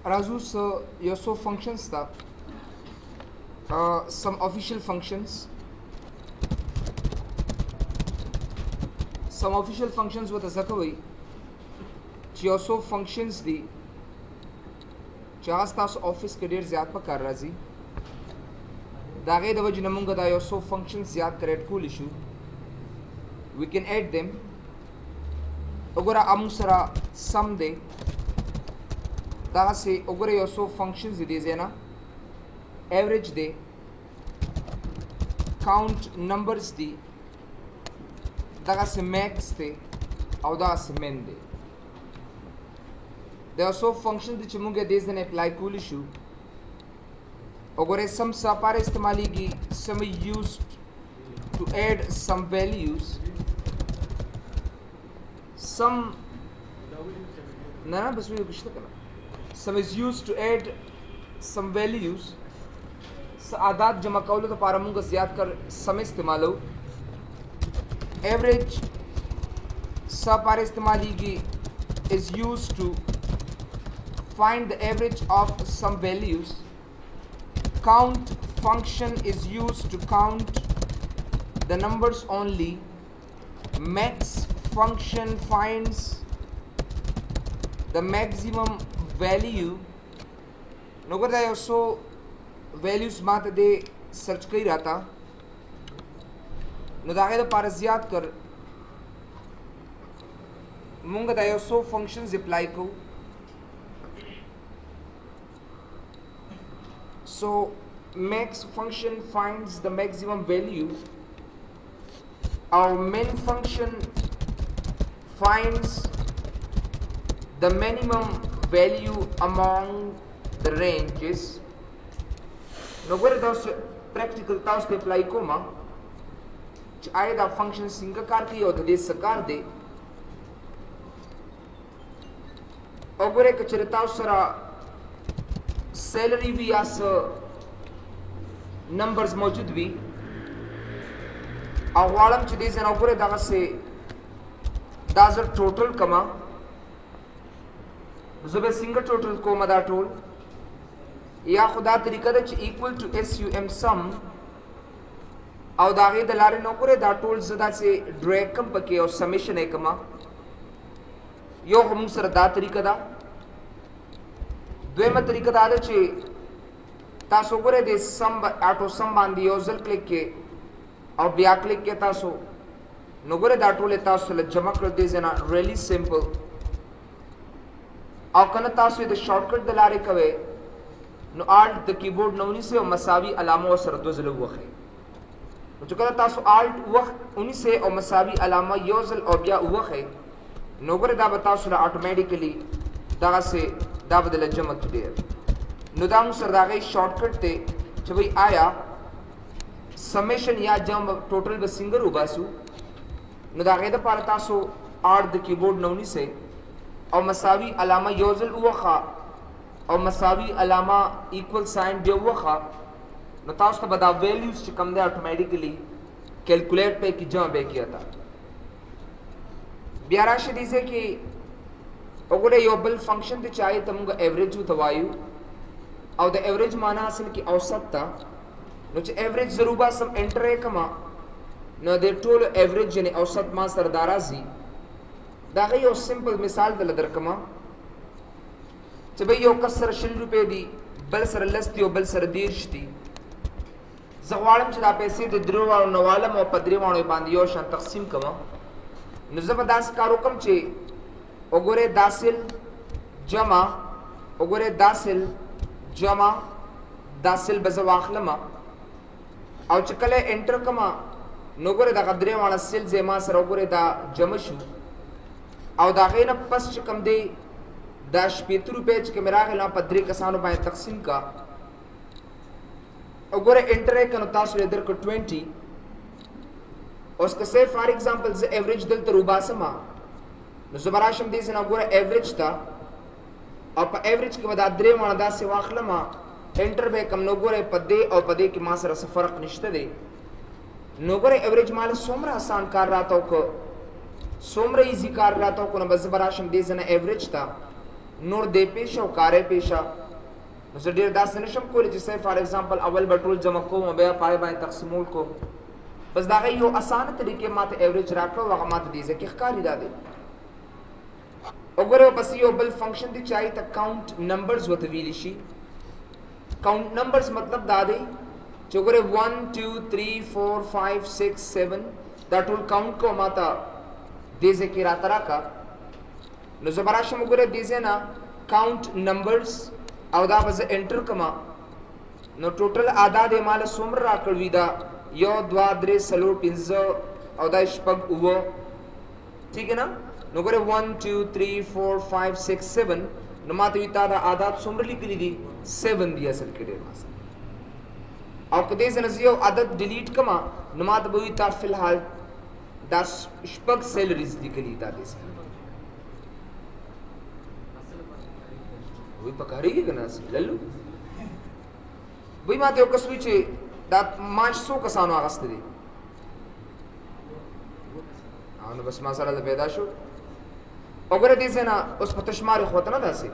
Razu, so your so functions tha. Some official functions. Some official functions with a zakawai. Your so functions the Chastas office career zyad pa kar razi. Dage da wajh namunga da your so functions zyad create cool issue. We can add them. Ogora amusara someday. Daga se ogora your so functions the zena. Average day. Count numbers the. Daga se max the. Or daga se min the. There are so functions which munge days then apply cool issue. Ogore some sapare istemali gi some used to add some values. Some some is used to add some values. आदात जमा कौलो तो पारमूंगा ज़्यादा कर समय इस्तेमालो. Average सपारे इस्तेमाली की is used to find the average of some values. Count function is used to count the numbers only. Max function finds the maximum value. नोकर also values मात दे search करी रहा था. नदागे तो पारज़ियात कर मुंगा दायो so functions apply को. So max function finds the maximum value. Our min function finds the minimum value among the ranges. Now where does practical task apply koma? I the function singa karti or the sakar de. Ogore kacharita sara salary भी आस numbers मौजूद भी आवालम चीज़ जन ओगरे दाग से दाज़र total कमा ज़ुबे single total को मदा टोल या खुदा तरीका दे च equal to sum sum आउ दागे दलारे नौकरे दा टोल ज़दा से drag कम पके और summation है कमा यो हम सर दा तरीका दा द्वेम तरीका दादा चे तासो करे दे सम आटो सम बांधी ओजल क्लिक के और बिया क्लिक के तासो नोगरे दाटो ले तासो ले जमा कर दे जना really simple और कन तासो ये शॉर्टकट दलारे कवे नो alt द कीबोर्ड नौनी से और मसावी अलामों और सरदो ज़ल वक़ है जो कन तासो alt वक़ उन्हीं से और मसावी अलामा योजल और बिया वक़ है नोगरे दा बतासो ले ऑटोमेटिकली दागा से दाबदल जमा की देर नुदाम सरदागे शॉर्टकट ते जब भाई आया समेशन या जम टोटल ब सिंगर उबासु नुदागे द पारता सो आर द कीबोर्ड नौनी से और मसावी अलामा योजल उवखा और मसावी अलामा इक्वल साइन दे उवखा नताउस का बदा वैल्यूज चिकम दे ऑटोमेटिकली कैलकुलेट पे की जमा बे किया था बियाराश दीसे कि ओगरे योबल फंक्शन ते चाहे तमुगा एवरेज उतवायु और द एवरेज माना असल की औसत था नुच एवरेज जरूबा सम एंटर है कमा न दे टोल एवरेज यानी औसत मा सरदारा जी दागे यो सिंपल मिसाल दल दर कमा चबे यो कसर शिल रुपए दी बल सर लस्ती और बल सर दीर्शती जवालम चला पैसे दे द्रुवा और नवालम और पद्रीवाणो बांधियो शान तकसीम कमा नुजबदास कारोकम चे ओगोरे दासिल जमा ओगोरे दासिल जमा दासिल बजवाखलमा और चकले एंटर कमा नोगोरे दा गदरे वाला सिल जेमा सर ओगोरे दा जमशु और दागे न पस चकम दे दाश पेतरु पेज के मेरा गला पद्रे कसानो बाय तकसीम का ओगोरे एंटर है कनो तास इधर को 20 और उसका से फॉर एग्जांपल ज एवरेज दिल तरुबा समा नुज़बराशम दे से ना गोरा एवरेज था और पर एवरेज के बाद आदरे वाला से वाखलमा एंटर बे कम नोगोरे पदे और पदे की मां सर फर्क निश्ते दे नोगोरे एवरेज माल सोमरा आसान कर रहा था को सोमरा इजी कर रहा था को न बज़बराशम दे से ना एवरेज था نور دې پیښه او کارې پیښه نو زه ډېر داسې نشم کولی چې صرف فار ایگزامپل اول به ټول جمع کوم او بیا پای باندې تقسیمول کوم بس د هغې یو اسانه طریقې ماته ایوریج راکړه او هغه ماته دې ځای کې ښکاري دا دی وګوره پسې یو بل فنکشن دی چې هغې ته کاونټ نمبرز ورته ویلی شي کاونټ نمبرز مطلب دا دی چې وګوره 1 2 3 4 5 6 7 دا ټول کاونټ کو ماته دې ځای کې راته راکړه نو زه به راشم وګوره دې ځای نه کاونټ نمبرز او دا به زه انټر کړم نو ټوټل اعداد یې ماله څومره راکړ وي دا 1 2 3 4 5 او دا شپږ اووه ٹھیک ہے نا نو ګوره 1 2 3 4 5 6 7 نو ماته وي تا دا اعداد څومره لیکلي دي 7 دي اصل کې ډېر ماسه او که دې ځای نه زه یو عدد ډیلیټ کړم نو ماته به وي تا فی الحال دا شپږ سیلریز لیکلي دا دې ځای وی پکارېږي که نه للو وی ماته یو کس وي چې دا ماش څو کسانو اخیستی دی نو بس مسله ده پیدا شو وګوره دې ځای نه اوس په تشمار یې خوته نه داسې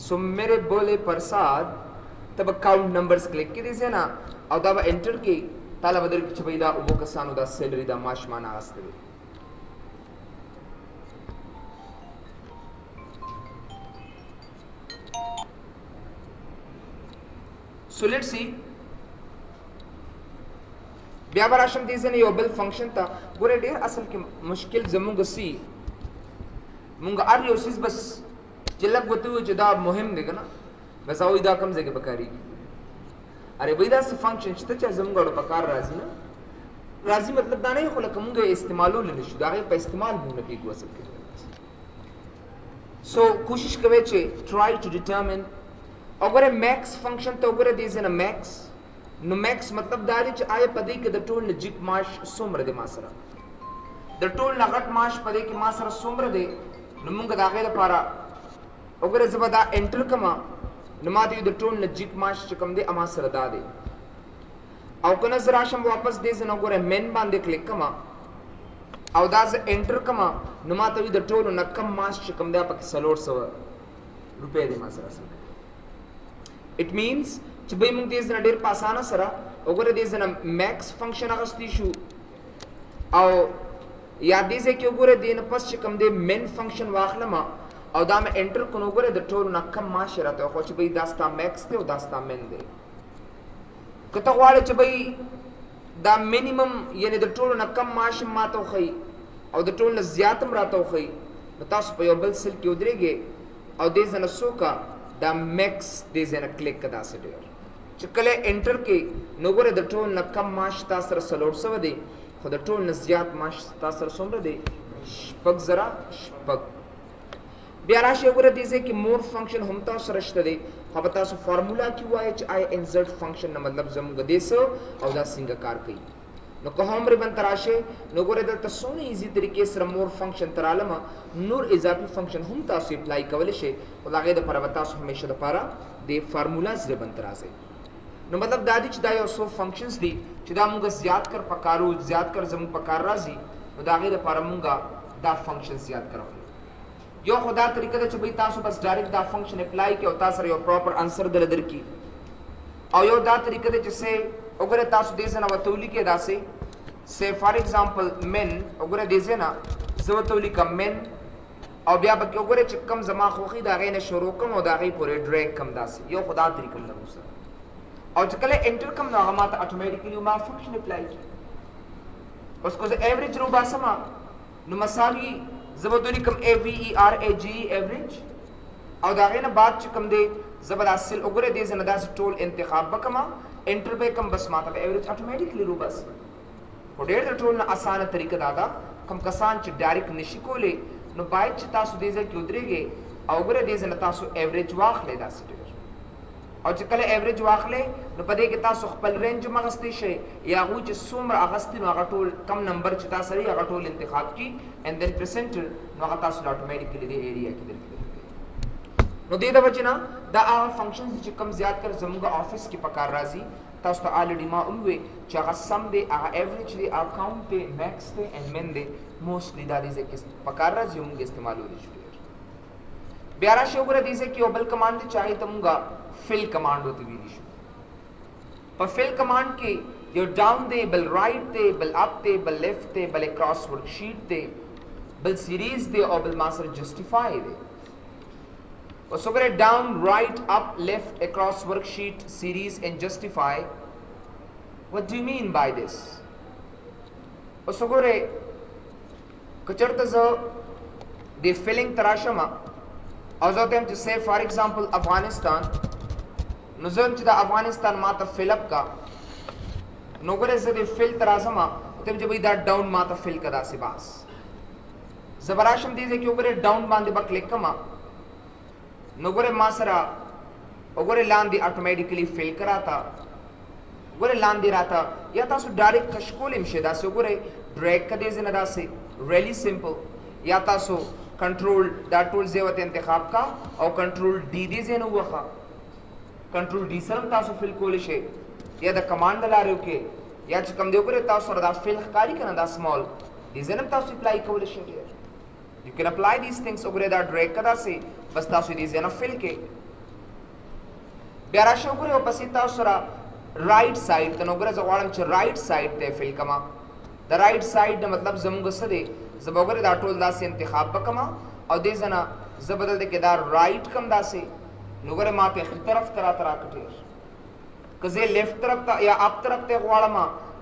سو میرے بولے پرساد ته به کاؤنټ نمبرز کلیک کړي دې ځای نه او دا به انټر کړي تاله به درکړي چې بھئی دا اووه کسانو دا سیلري دا معاش مانه اخیستی دی So let's see بیا به راشم دې ځای نه یو بل فنکشن ته ګوره ډېر اصل کې مشکل زمونږ سی مونږ هر یو څیز بس چې لږ ورته ووایو چې دا مهم دی که نه بس هغوی دا کوم ځای کې پکارېږي ارے بھئی داسې فنکشن شته چې زمونږ اړو په کار راځي نه راځي مطلب دا نه وي خو لکه مونږ یې استعمالولی نه شو د هغې په استعمال مونږ نه کېږو اصل کې سو کوشش کوئ چې ټرای ټو ډیټرمن وګوره میکس فنکشن ته وګوره دې ځای نه میکس نو میکس مطلب دا دی چې آیا په دې کې د ټول نه جګ معاش څومره دی ما سره د ټول نه غټ معاش په دې کې ما سره څومره دی نو مونږ د هغې لپاره وګوره زه به دا انټر کړم نو ما ته د ټول نه جګ معاش چې کوم دی ما سره دا دی او که نه زه راشم واپس دې ځای نه وګوره مین باندې کلیک کړم او دا زه انټر کړم نو ما ته د ټولو نه کم معاش چې کوم دی پکې 400 روپۍ دی ما سره اٹ مینس چې بھئی موږ دې ځای نه ډېر په اسانه سره وګوره دې ځای نه میکس فنکشن اخیستی شو او یا دې ځای کې وګوره دې نه پس چې کوم دی مین فنکشن واخلم او دا مې انټر کړو نو وګوره د ټولو نه کم معاش یې راته وښود چې بھئی دا ستا میکس دی او دا ستا مین دی که ته غواړې چې بھئی دا منیمم یعنې د ټولو نه کم معاش هم ماته وښیي او د ټولو نه زیات هم راته وښیي نو تاسو په یو بل سیل کې ودرېږئ او دې ځای نه څوکه دا میکس دې ځای نه کلیک که داسې ډېر چې کله انټر کې نو ګوره د ټول نه کم معاش تا سره 400 دی خو د ټول نه زیات معاش تا سره څومره دی 6 بیا راشئ وګوره دې ځای کې مور فنکشن هم تاسو سره شته دی خو به تاسو فارمولا کې وایئ چې آی انزرټ فنکشن نه مطلب زموږ دې څه او دا څنګه کار کوي نو که هم ریبن ته راشئ نو ګوره دلته څومره ایزي طریقې سره مور فنکشن ته رالم نور اضافي فنکشن هم تاسو اپلای کولی شئ خو د هغې دپاره به تاسو همیشه دپاره د فارمولاز ریبن ته راځئ نو مطلب دا دی چې دا یو څو فنکشنز دي چې دا مونږ زیات کر پکارو زیات کر زموږ په کار راځي نو د هغې دپاره مونږ دا فنکشن زیات کر اخلو یو خو دا طریقه ده چې بھئی تاسو بس ډایرکټ دا فنکشن اپلای کړئ او تا سره یو پراپر انسر دله درکړي او یو دا طریقه ده چې سې وګوره تاسو دې ځای نه ورته ولیکئ داسې سې فار ایگزامپل من وګوره دې ځای نه زه ورته ولیکم من او بیا به کې وګوره چې کم زما خوښي د هغې نه شروع کړم او د هغې پورې ډریګ کړم داسې یو خو دا طریقه هم لرو سره او چې کله انټر کړم نو هغه ماته اټومیټیکلي ما فنکشن اپلای کړي اوس که زه ایوریج روباسم نو مساوي زه به ولیکم AVERAGE ایوریج او د هغې نه بعد چې کوم دی زه به دا سل وګوره دې ځای نه داسې ټول انتخاب به کړم انټر به یې کړم بس ماته به ایوریج اټومیټیکلي روباسي خو ډېر د ټول نه اسانه طریقه دا ده کوم کسان چې ډایرکټ نشي کولی نو باید چې تاسو دې ځای کې ودرېږئ او وګوره دې ځای نه تاسو ایوریج واخلئ داسې ډېر او چې کله ایوریج واخلئ نو په دې کې تاسو خپل رینج هم اخیستی شئ یا هغوی چې څومره اخیستي نو هغه ټول کم نمبر چې تا سره هغه ټول انتخاب کړي اینډ دین پرس انټر نو هغه تاسو له اټومیټیکلي دې ایریا کې درکړي نو دې د وجې نه دا هغه فنکشنز چې کم زیات کر زموږ آفس کې په کار راځي تاسو ته آلریډي ما وویل چې هغه سم دی هغه ایوریج دی هغه کاونټ دی میکس دی اینډ مین دی موسټلی دا دې ځای کې په کار راځي او موږ استعمالولی شو بیا راشي وګوره دې ځای کې یو بل کمانډ دی چې هغې ته مونږه فل کمانډ ورته ویلی شو. په فل کمانډ کې یو ډاون دی، بل رائټ دی، بل اپ دی، بل لیفټ دی، بل اکراس ورک شیټ دی، بل سیریز دی او بل ما سره جسټیفای دی. اوس وګوره ډاون، رائټ، اپ، لیفټ، اکراس ورک شیټ، سیریز اینڈ جسټیفای. what do you mean by this؟ اوس وګوره که چېرته زه د فلنګ ته راشم او زه ورته وایم چې say فار ایگزامپل افغانستان، نو زه چې د افغانستان ما ته فل اپ کا، نو ګوره زه د فل ته راځم ورته وایم چې بھئی دا ډاون ما ته فل کا داسې باس. زه به راشم دې ځای کې وګوره ډاون باندې به کلیک کړم، نو ګوره ما سره وګوره لاندې اټومیټیکلی فل کا راته، وګوره لاندې راته. یا تاسو ډایرکټ کش کولی هم شئ داسې وګورئ ډریګ کا دې ځای نه داسې ریلی سمپل، یا تاسو کنټرول دا ټول ځای ورته انتخاب کا او کنټرول ډي دې ځای نه ووهه. کنټرول ډي سره هم تاسو فل کولی شئ، یا د کمانډ له لارې وکړئ، یا چې کوم دی وګورئ تاسو سره دا فل ښکاري که نه دا سمال، دې ځای نه هم تاسو اپلای کولی شئ. ډېر یو کین اپلای دیز تھنګس. وګورئ دا ډریګ کا داسې بس تاسو دې ځای نه فل کړئ. بیا راشئ وګورئ ورپسې تاسو سره رائٹ سائڈ ته، نو ګوره زه غواړم چې رائٹ سائڈ ته فل کما. د رائٹ سائڈ نه مطلب زموږ څه دی، زه به وګورئ دا ټول داسې انتخاب به کما او دې ځای نه زه به دلته کې دا رائٹ کم داسې، نو ګوره ما ته ښي طرف ته راته راکټېږي. که زه لیفټ طرف ته یا اپ طرف ته غواړم،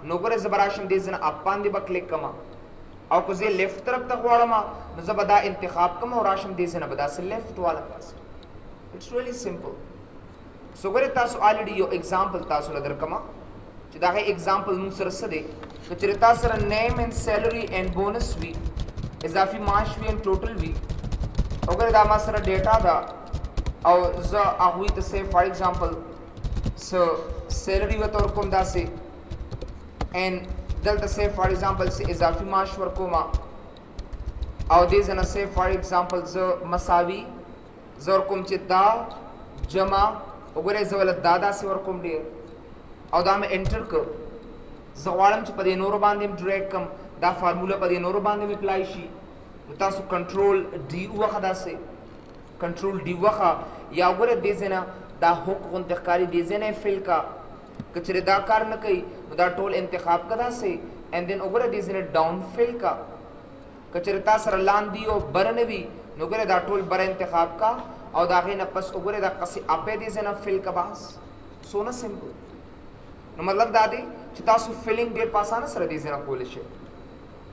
نو ګوره زه به راشم دې ځای نه اپ باندې به کلیک کما، او که زه لیفټ طرف ته غواړم نو زه به دا انتخاب کم او راشم دې ځای نه به داسې لیفټ والا پاسه. اټس ریلی سمپل. سو ګوره تاسو آلریډي یو اگزامپل تاسو له درکما چې دا هغه اگزامپل موږ سره څه دی، که چېرې تاسو سره نیم اینډ سیلري اینډ بونس وي، اضافي معاش وي اینډ ټوټل وي، وګوره دا ما سره ډیټا ده او زه هغوی ته say فار ایگزامپل څه سیلري ورته ورکوم داسې، اینډ دلته say فار ایگزامپل څه اضافي معاش ورکوم او دې ځای نه say فار ایگزامپل زه مساوي زه ورکوم چې دا جمع، وګورئ زه ولې دا داسې ورکوم ډېر او دا مې انټر کړ. زه غواړم چې په دې نورو باندې م ډریګ کړم، دا فارموله په دې نورو باندې مې اپلای شي، نو تاسو کنټرول ډي ووهه داسې، کنټرول ډي ووهه، یا وګوره دې ځای نه دا هوک غوندې ښکاري دې ځای نه یې فل کا. که چېرې دا کار نه کوي نو دا ټول انتخاب کا داسې، اینډ دین وګوره دې ځای نه ډاون فل کا. که چېرې تا سره لاندې او بره نه وي نو وګوره دا ټول بره انتخاب کا او دا هغې نه پس وګورئ دا قصې اپې دې ځای نه فل کا باس. سونه سمپل. نو مطلب دا دی چې تاسو فلنګ ډېر په اسانه سره دې ځای نه کولی شئ.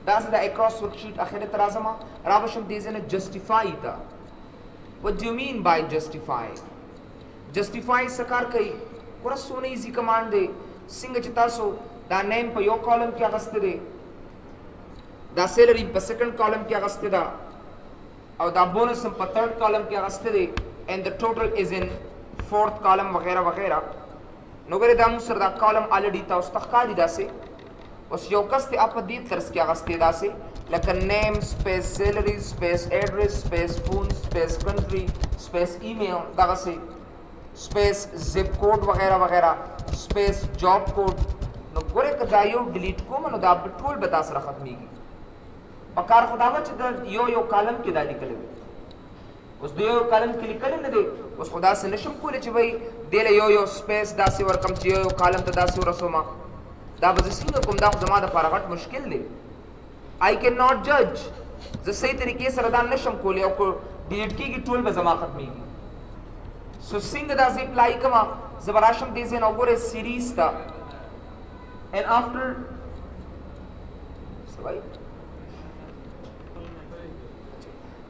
داسې د اکراس ورک شیټ اخرې ته راځم، را به شم دې ځای نه جسټیفای ته. what do you mean by justify؟ جسټیفای څه کار کوي؟ ګوره څونه ایزي کمانډ دی. څنګه چې تاسو دا نیم په یو کالم کې اخیستی دی، دا سیلري په سیکنډ کالم کې اخیستی ده او دا بونس هم په تھرڈ کالم کې اخیستی دی، اینڈ the total is in fourth column وغیرہ وغیرہ. نو ګورئ دا موږ سره دا کالم آلریډي تاسو ته ښکاري داسې. اوس یو کس دی په دې طرز کې اخیستی داسې لکه نیم سپیس سیلري سپیس ایډرس سپیس فون سپیس کنټري سپیس ایمیل، دغسې سپیس زپ کوډ وغیرہ وغیرہ سپیس جاب کوډ. نو ګورئ که دا یو ډیلیټ کوم نو دا ټول به تا سره ختمیږي. پکار خو دا وه چې د یو یو کالم کې دا لیکلی وي. اوس د یو یو کالم کې لیکلی نه دی، اوس خو داسې نشم کولی چې وایي دې له یو یو سپیس داسې ورکړم چې یو یو کالم ته داسې ورسوم. دا به زه څنګه کوم؟ دا خو زما دپاره غټ مشکل دی. آی کین ناٹ جج. زه صحیح طریقې سره دا نشم کولی او که ډیلیټ کېږي ټول به زما ختمیږي. سو څنګه دا زه اپلای کوم؟ زه به راشم دې ځای نه وګورئ سیریز ته، اینډ آفټر څه وایي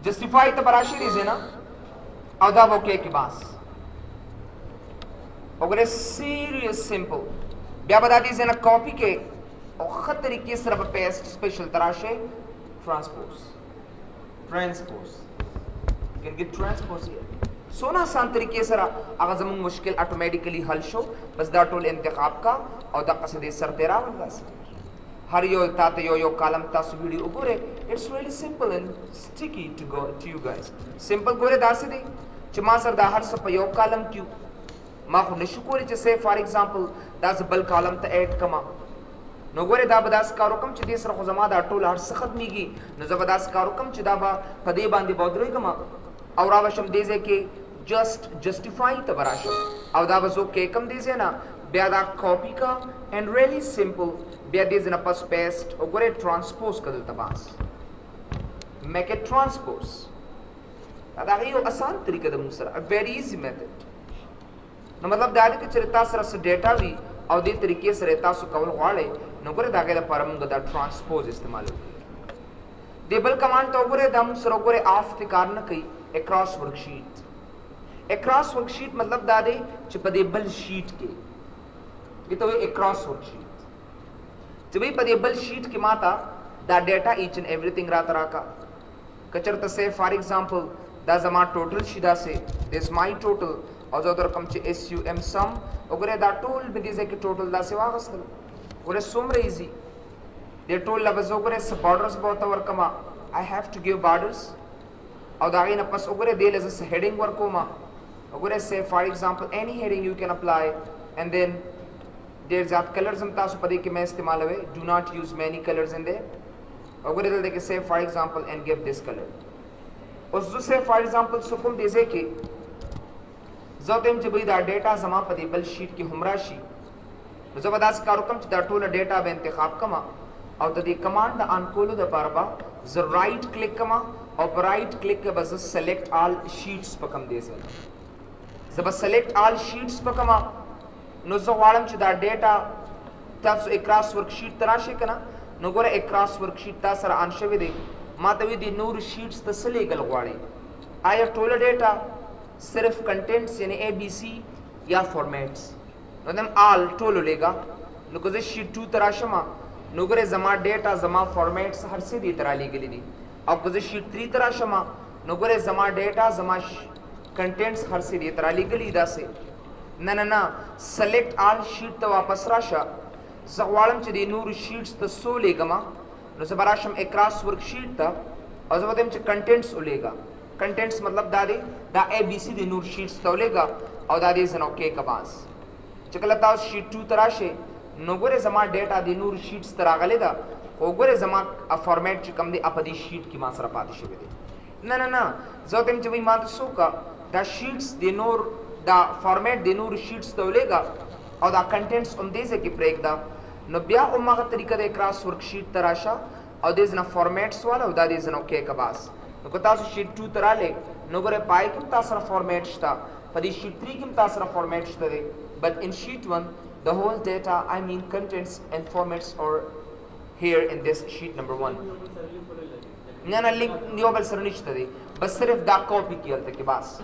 جسټیفای ته به راشي دې ځای نه او دا به وکړئ کې باس. وګورئ سیریس سمپل. بیا به دا دې ځای نه کاپي کې او ښه طریقې سره به پیسټ سپیشل ته راشئ ټرانسپوز کین ګیټ ټرانسپوز here. څونه آسان طریقې سره هغه زموږ مشکل اټومیټیکلی حل شو. بس دا ټول انتخاب کا او دقسې دې سر ته راول داسې هر یو تا ته یو یو کالم تاسو ویډیو وګورئ. اټس ریلی سمپل اینډ سټیکی ټو یو ګایز. سمپل ګورئ داسې دی چې ما سره دا هر څه په یو کالم کې ما خو نشو کولی چې say فار ایگزامپل دا زه بل کالم ته ایډ کما. نو ګورئ دا به داسې کار وکړم چې دې سره خو زما دا ټول هر څه ختمیږي. نو زه به داسې کار وکړم چې دا به په دې باندې به ودرېږم او راوشم دیزه کې justify ته براشم او دا وزو کې کم دیزه نه بیا دا کاپی کا and really simple بیا دیزه نه پس پیسٹ وګوره ترانسپوز کړل تباس make it transpose دا یو آسان طریقه ده موږ سره a very easy method نو مطلب دا دی چې تاسو سره ډیټا وی او دې طریقې سره تاسو کول غواړئ نو ګوره دا غیر لپاره موږ دا ترانسپوز استعمالو دی بل کمانډ ته وګوره دا موږ سره وګوره آف ته کار نه کوي اکراس ورکشیټ اکراس ورکشیټ مطلب دا دی چې په دې بل شیټ کې ته وی اکراس ورکشیټ چې وی په دې بل شیټ کې ماته دا ډیټا ایچ اینڈ ایوریثینګ راته راکا کچرته سه فار ایگزامپل دا زما ټوټل شي دا سه دس مای ټوټل او زه درکم چې اس یو ام سم وګوره دا ټول به دې ځکه ټوټل دا سه واغستل وګوره څومره ایزي دې ټول لفظ وګوره س بارډرز به تور کما I have to give borders او دا غینه پس وګوره دې لزه س هډینګ ورکوما وګوره say for example any heading you can apply and then there are colors هم تاسو په دې کې مې استعمالوي do not use many colors in there وګوره دلته کې say for example and give this color اوس زه say for example څه کوم دې ځکه زه تم چې به دا ډیټا زما په دې بل شیټ کې هم راشي نو زه به داسې کار وکړم چې دا ټوله ډیټا به انتخاب کما او د دې کمانډ د ان کولو دپاره به زه رائټ کلیک کما او په رائټ کلیک کې به زه سلیکټ آل شیټس په کوم دی سره زه به سلیکټ آل شیټس په کما نو زه غواړم چې دا ډیټا تاسو اکراس ورکشیټ ته راشي که نه نو ګوره اکراس ورکشیټ تا سره آن شوی دی ما ته وی دي نور شیټس ته څه لیږل غواړي آیا ټوله ډیټا صرف کنټینټس یعنی اے بی سی یا فارمیټس نو دم آل ټولو لیږه نو که زه شیټ 2 ته راشم نو ګوره زما ډیټا زما فارمیټس هر څه دې ته رالیږلي دي او که زه شیټ 3 ته راشم نو ګوره زما ډیټا زما کنټینټس هر څه دې ته رالیږلي داسې نه سلیکټ آل شیټ ته واپس راشه زه غواړم چې د نورو شیټس ته څو لیږم نو زه به راشم اکراس ورک شیټ ته او زه به وایم چې کنټینټس ولیږه کنټینټس مطلب دا دی دا اے بی سی د نور شیټس ته ولیږه او دا دې زه نو کې کباس چې کله تاسو شیټ 2 ته راشئ نو ګوره زما ډیټا د نور شیټس ته راغلی ده خو ګوره زما فارمیټ چې کوم دی په دې شیټ کې ما سره پاتې شوی دی نه زه وایم چې وایي ما ته څه وکړه دا شیټس د نور دا فارمیټ د نور شیټس ته ولیږه او دا کنټینټس هم دې ځای کې پرېږده نو بیا هماغه طریقه د اکراس ورک شیټ ته راشه او دې ځنه فارمیټس والا او دا دې ځنه کې کباس نو که تاسو شیټ 2 ته راغلې نو ګوره پای کې هم تاسو سره فارمیټ شته په دې شیټ 3 کې هم تاسو سره فارمیټ شته دی بٹ ان شیټ 1 the whole data I mean contents and formats are here in this sheet number 1 نه لینک یو بل سره نشته دی بس صرف دا کاپی کیل ته کې بس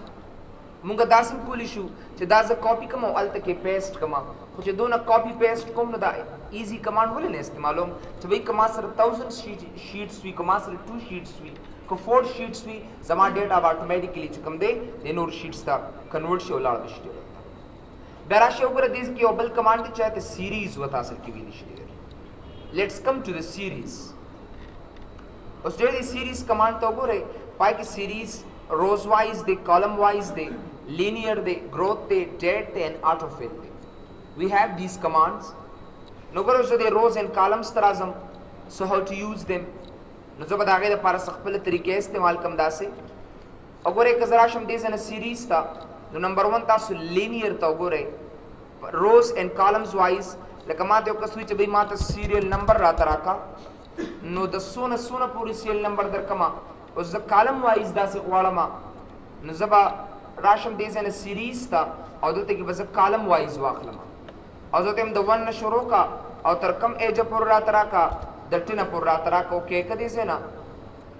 مونږ داسې کولی شو چې دا زه کاپی کوم او هلته کې پیسټ کوم خو چې دونه کاپی پیسټ کوم نو دا ایزي کمانډ ولې نه استعمالوم چې وایي که ما سره 1000 شیټس وي که ما سره 2 شیټس وي که 4 شیټس وي زما ډیټا به اټومیټیکلی چې کوم دی د نور شیټس ته کنورټ شي او لاړ به شي بیا راشئ وګوره دې کې یو بل کمانډ دی چې هغه ته سیریز ورته اصل کې ویلی شي لیټس کم ټو د سیریز اوس ډېر د سیریز کمانډ ته وګورئ پای کې سیریز روز وائز دے کالم وائز دے linear دے growth دے date دے and autofill دے we have these commands نو ګورو زه د rows and columns تر اعظم so how to use them نو زه به د هغې دپاره څه خپله طریقې استعمال کړم داسې او ګورئ که زه راشم دې ځای نه سیریز ته نو نمبر 1 تاسو linear ته وګورئ rows and columns wise لکه ما ته یو کس وي چې بھئی ما ته سیریل نمبر راته راکا نو د څونه پورې سیریل نمبر درکمه اوس زه کالم وایز داسې غواړم نو زه به راشم دې ځای نه سیریز ته او دلته کې به زه کالم وایز واخلم او زه ته یم د 1 نه شروع کا او تر کم ایجه پورې راته راکا د 10 نه پورې راته راکا اوکې که دې ځای نه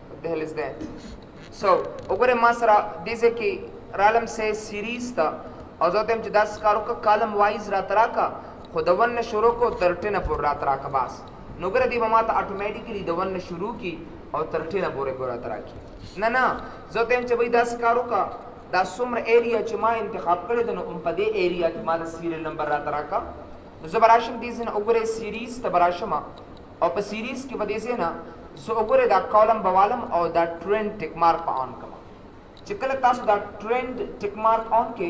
what the hell is that so وګورئ ما سره دې ځای کې رالم سه سیریز ته او زه ته یم چې داسې کار وکړه کالم وایز راته راکا خو د 1 نه شروع کو تر 10 نه پورې راته راکا بس نو ګوره دې به ما ته اټومیټیکلی د 1 نه شروع کی او تر 10 نه پورې راته راکړي نه زه ته یم چې وایي داسې کار وکړه دا څومره ایریا چې ما انتخاب کړی ده نو په دې ایریا کې ما د سیریل نمبر راته راکړه نو زه به راشم دې ځای نه وګورئ سیریز ته به راشم او په سیریز کې به دې ځای نه زه وګورئ دا کالم به والم او دا ټرینډ ټک مارک به آن کړم چې کله تاسو دا ټرینډ ټک مارک آن کې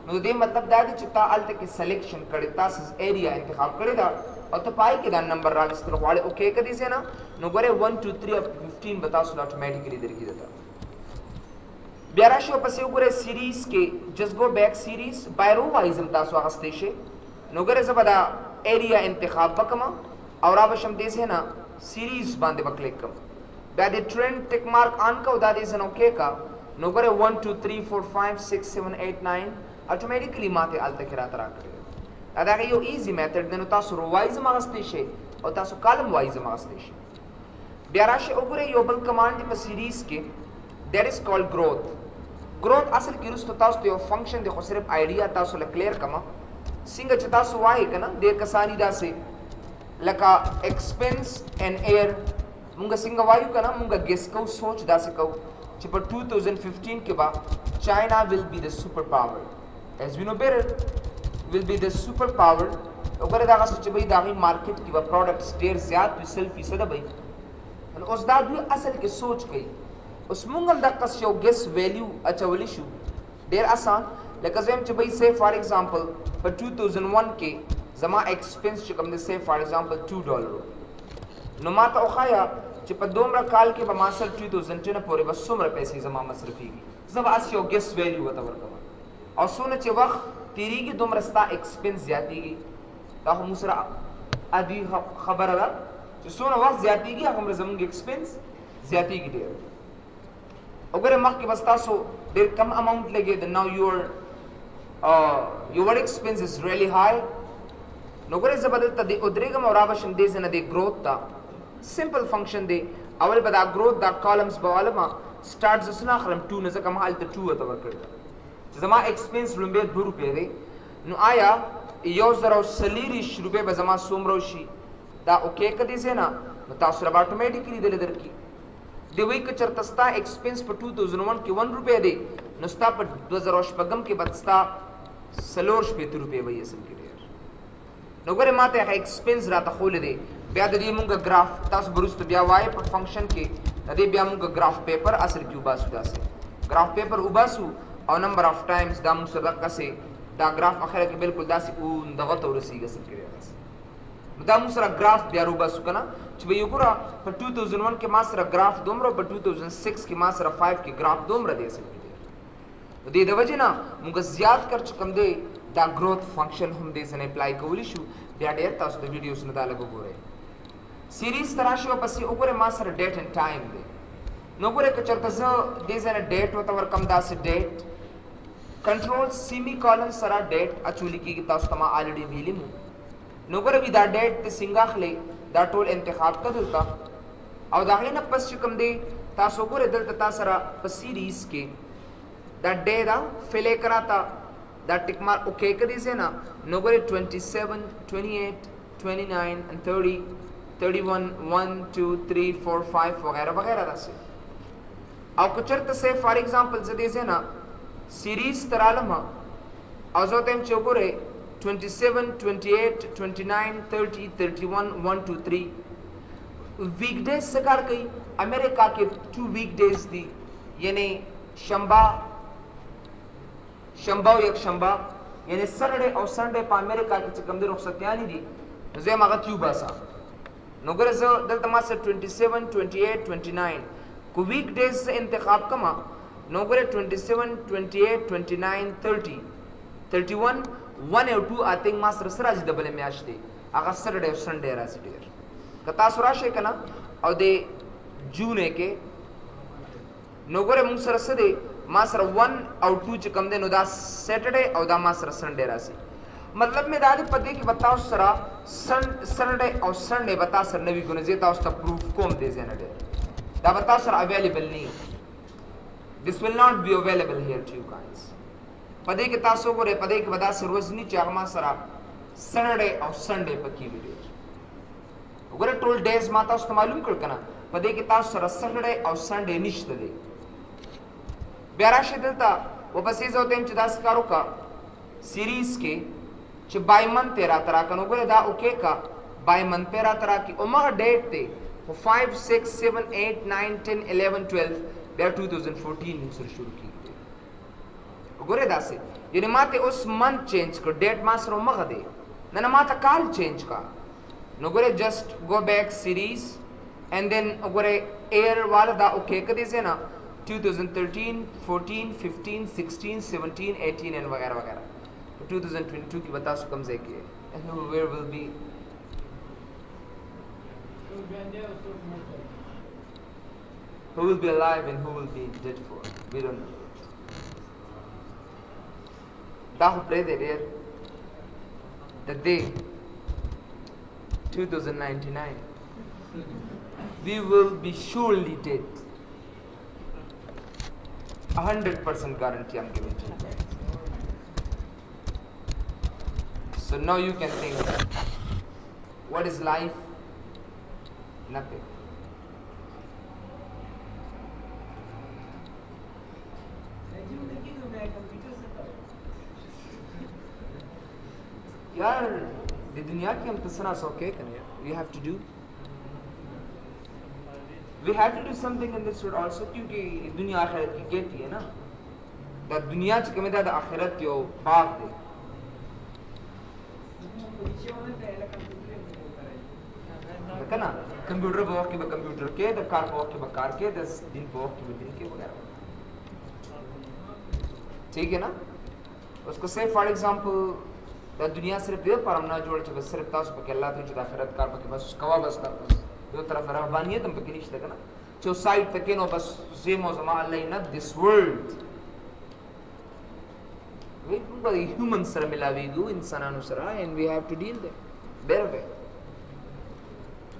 نو دې مطلب دا دی چې تا هلته کې سلیکشن کړی تاسو ایریا انتخاب کړی ده او ته پای کې دا نمبر راغستل غواړې اوکې که دې ځای نه نو ګورئ 1 2 3 up to 15 به تاسو اټومیټیکلی درکړي درته بیا راشي او پسې وګورئ سیریز کې جس گو بیک سیریز بایرو وایز هم تاسو اخیستی شئ نو ګورئ زه به دا ایریا انتخاب وکړم او را به شم دې ځای نه سیریز باندې به کلیک کړم بیا د ټرینډ ټک مارک آن کو دا دې ځای نه اوکې کا نو ګورئ 1 2 3 4 5 6 7 8 9 اټومیټیکلی ماته هلته کې راته راکړی دا د هغې یو ایزي میتھډ دی نو تاسو رو وایز هم اخیستی شئ او تاسو کالم وایز هم اخیستی شئ بیا راشئ وګورئ یو بل کمانډ دی په سیریز کې دیٹ از کالډ گروتھ گروتھ اصل کې وروسته تاسو ته یو فنکشن دی خو صرف آیډیا تاسو له کلیر کړم څنګه چې تاسو وایئ که نه ډېر کسان یې داسې لکه ایکسپنس اینڈ ایر مونږ څنګه وایو که نه مونږ ګیس کوو سوچ داسې کوو چې په 2015 کې به چاینا ول بی د سپر پاور ایز وی نو بیټر ول بی د سپر پاور وګوره دغه څه چې به د هغې مارکیټ کې به پروډکټس ډېر زیات وي 100% به نو اوس دا دوی اصل کې سوچ کوي اوس مونږ هم دقسې یو ګیس ویلیو اچولی شو ډېر آسان لکه زه یم چې بھائی سی فار ایگزامپل په 2001 کې زما ایکسپنس چې کوم دی سی فار ایگزامپل $2 نو ما ته وښایه چې په دومره کال کې به ما سره 2010 پورې به څومره پیسې زما مصرفېږي زه به هسې یو ګیس ویلیو ورته ورکوم او څونه چې وخت تېرېږي دومره ستا ایکسپنس زیاتېږي دا خو موږ سره عادي خبره ده چې څونه وخت زیاتېږي هغومره زموږ ایکسپنس زیاتېږي ډېر وګورئ مخکې بس تاسو ډېر کم اماونټ لګېده نو your expense is really high نو ګورئ زه به دلته دې ودرېږم او را به شم دې ځای نه دې ګروتھ ته سمپل فنکشن دی اول به دا ګروتھ دا کالمز به والمه سټارټ زه څه نه اخلم 2 نه ځکه ما هلته 2 ورته ورکړی ده چې زما ایکسپنس لومبی 2 روپۍ دی نو آیا 1040 روپۍ به زما څومره وشي دا اوکې که دې ځای نه نو تاسو سره به اټومیټیکلي دلې درکړي دی وایي که چېرته ستا ایکسپنس په 2001 کې 1 روپۍ دی نو ستا په 2014 کې به ستا 4 روپۍ وایي اصل کې ډېر نو ګورئ ما ته هغه ایکسپنس راته ښولی دی بیا د دې مونږ ګراف تاسو به وروسته بیا وایئ په فنکشن کې د دې بیا مونږ ګراف پیپر اصل کې وباسو داسې ګراف پیپر وباسو او نمبر آف ټایمز دا مونږ سره دقسې دا ګراف اخره کې بالکل داسې دغه ته ورسېږي اصل کې داسې نو دا مونږ سره ګراف بیا روباسو که نه چې به یې ګوره په 2001 کې ما سره ګراف دومره په 2006 کې ما سره 5 کې ګراف دومره دی اصل کې نو دې د وجې نه مونږ زیات کر چې کوم دی دا ګروتھ فنکشن هم دې ځای نه اپلای کولی شو بیا ډېر تاسو د ویډیوز نه دا لږ وګورئ سیریز ته راشئ او پسې وګورئ ما سره ډیټ اینډ ټایم دی نو ګورئ که چېرته زه دې ځای نه ډیټ ورته ورکړم داسې ډیټ کنټرول سیمی کالن سره ډیټ اچولی کېږي تاسو ته ما آلریډي ویلي مو نو ګوره وي دا ډیټ ته څنګه اخلئ دا ټول انتخاب کړه دلته او د هغې نه پس چې کوم دی تاسو ګورئ دلته تا سره په سیریز کې دا ډے دا فل یې که راته دا ټک مارک اوکې که دې ځای نه نو ګورئ 27 28 29 and 30 31 1 2 3 4 5 وغیرہ وغیرہ داسې او که چېرته سی فار ایگزامپل زه دې ځای نه سیریز ته رالم او زه ورته یم چې وګورئ 27 28 29 30 31 1 2 3 ویک ډیز څه کار کوي امریکا کې 2 ویک ډیز دي یعنی شنبه او یکشنبه یعنی سټرډے او سنډے په امریکا کې چې کوم دي رخصتیانې دي زه یم هغه تیو باسه نو ګوره زه دلته ما سره 27 28 29 کو ویک ډیز انتخاب کما نو ګوره 27 28 29 30 31 1 او 2 I think ما سره راځي د بلې میاشت دی هغه سټرډے او سنډے راځي ډېر که تاسو راشئ که نه او د جون کې نو ګوره موږ سره څه دی ما سره 1 او 2 چې کوم دی نو دا سیټرډے او دا ما سره سنډے راځي مطلب مې دا دی په دې کې به تاسو سره سټرډے او سنډے به تاسو سره نه وي ګونه زه تاسو ته پروف کوم دې ځای نه ډېر دا به تاسو سره اویلیبل نه this will not be available here to you guys په دې کې تاسو ګورئ په دې کې به داسې ورځ نه چې هغه ما سره سټرډے او سنډے پکې وي ډېر وګوره ټول ډیز ما تاسو ته معلوم کړ که نه په دې کې تاسو سره سټرډے او سنډے نشته دی بیا راشئ دلته وپسې زه ورته یم چې داسې کار وکړه سیریز کې چې بای منت یې راته راکړه نو ګوره دا اوکې که بای منت یې راته راکړي هماغه ډیټ دی خو 5 6 7 8 9 10 11 12 بیا 2014 موږ سره شروع کېږي وګورئ داسې یعنې ما ته اوس منت چینج کړ ډیټ ما سره همغه دی نه نه ما ته کال چینج کا نو ګورئ جسټ گو بیک سیریز اینڈ دین وګورئ ایر والا دا اوکې که دې ځای نه 2013, 14, 15, 16, 17, 18 एंड वगैरह वगैरह. तो 2022 की बता सो कम से की है. And where will be who will be alive and who will be dead for? We don't know. That pray there the day 2099 we will be surely dead. 100% guarantee I'm giving to you guys. So now you can think, what is life? Nothing. यार ये दुनिया की हम तसना सो के करें. We have to do something in this world also, क्योंकि दुनिया आखिरत की कहती है ना. दा दुनिया च कमे दा आखिरत यो बाग दे. देखना कंप्यूटर बहुत के कंप्यूटर के द कार बहुत के कार के 10 दिन बहुत के दिन के वगैरह. ठीक है ना. उसको से फॉर एग्जांपल दा दुनिया सिर्फ दे पर हम ना जोड़ के बस सिर्फ तास पे अल्लाह तो जो आखिरत कार पे बस कवा बस कर बस दो तरफ रहबानियत हम पे निश्चित करना जो साइड तक नो बस जेमो जमा Allah in this world we humans sara milavidu insananu sara and we have to deal them better way.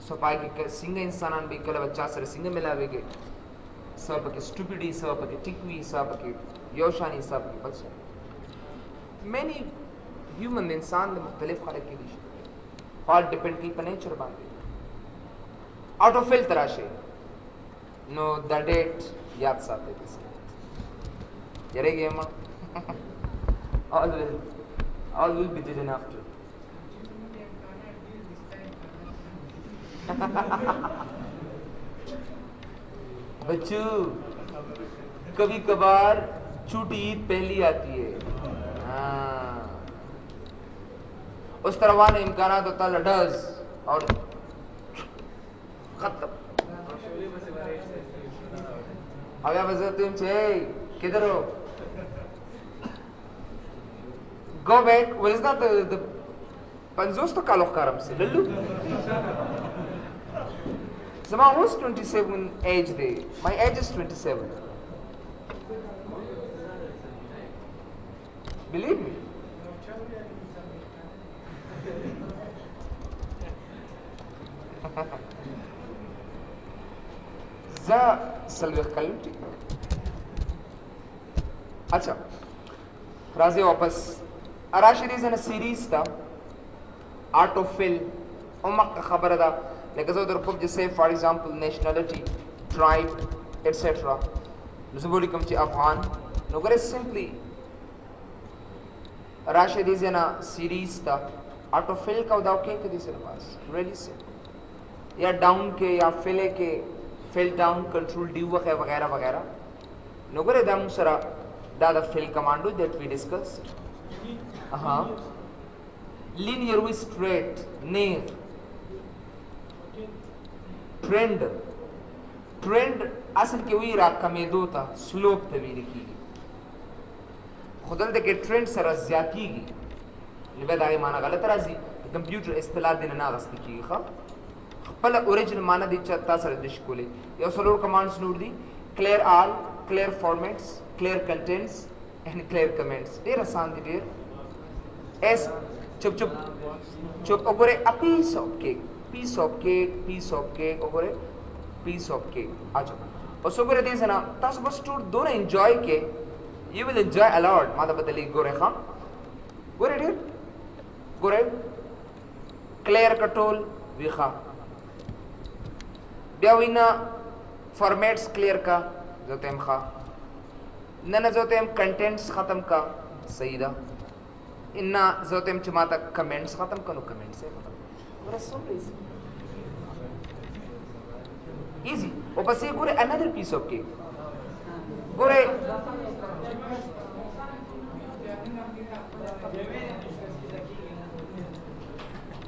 So pai ke singa insanan bhi kala bachcha sara singa milavege सब के stupidity सब के टिकवी सब के योशानी सब के बस many human इंसान ने मुख्तलिफ खलक के लिए all depend की नेचर बांधे out of filter आशे no the date याद साथ है इसके यारे game all will be dead after. बच्चों कभी कभार छुट्टी ईद पहली आती है. उस तरह वाले इम्कानात होता लडस और खत्म. अब आप तुम छे किधर हो? Go back. Well, it's not the Panzosto Kalokaram se Lulu. Zama was 27 age day. My age is 27. Believe me. Za Salve Kaluti. Acha. Razi वापस Arashid is in a series था art of fill उम्मक खबर था लेकिन जो उधर कुछ जैसे for example nationality tribe etc नज़बोली कम ची अफ़गान नोकरे simply Arashid is in a series था art of fill का उदाव के कदी से पास really simple या down के या fill के fill down control do वगैरह वगैरह नोकरे दाम सरा दादा fill commando that we discussed. Linear with straight, near. Trend असल के वही राका में दो था स्लोप तवीर की खुदल देखे ट्रेंड सर ज़्यादा की लिबेदा ये माना गलत राजी कंप्यूटर इस्तेलाह दिन ना गस्ती की खा पहला ओरिजिनल माना दिच्छा था सर दिशकोले ये सलोर commands note the clear all, clear formats, clear contents and clear comments. देर आसान दी देर S चुप ओगोरे a piece of cake ओगोरे piece of cake आजो और सोगोरे देश ना तास बस टूर दोनों enjoy के you will enjoy a lot माता बदली गोरे खां गोरे देर गोरे clear कटोल विखा ब्याविना फॉर्मेट्स क्लियर का जोते हम खा नना जोते हम कंटेंट्स खत्म का सही दा इन्ना जोते हम चुमाता कमेंट्स खत्म करो कमेंट्स से खत्म बड़ा सिंपल इजी और बस ये पूरे अनदर पीस ऑफ केक पूरे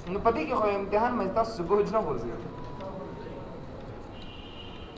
नु पति के हो इम्तिहान में तो सुबह जना बोल रही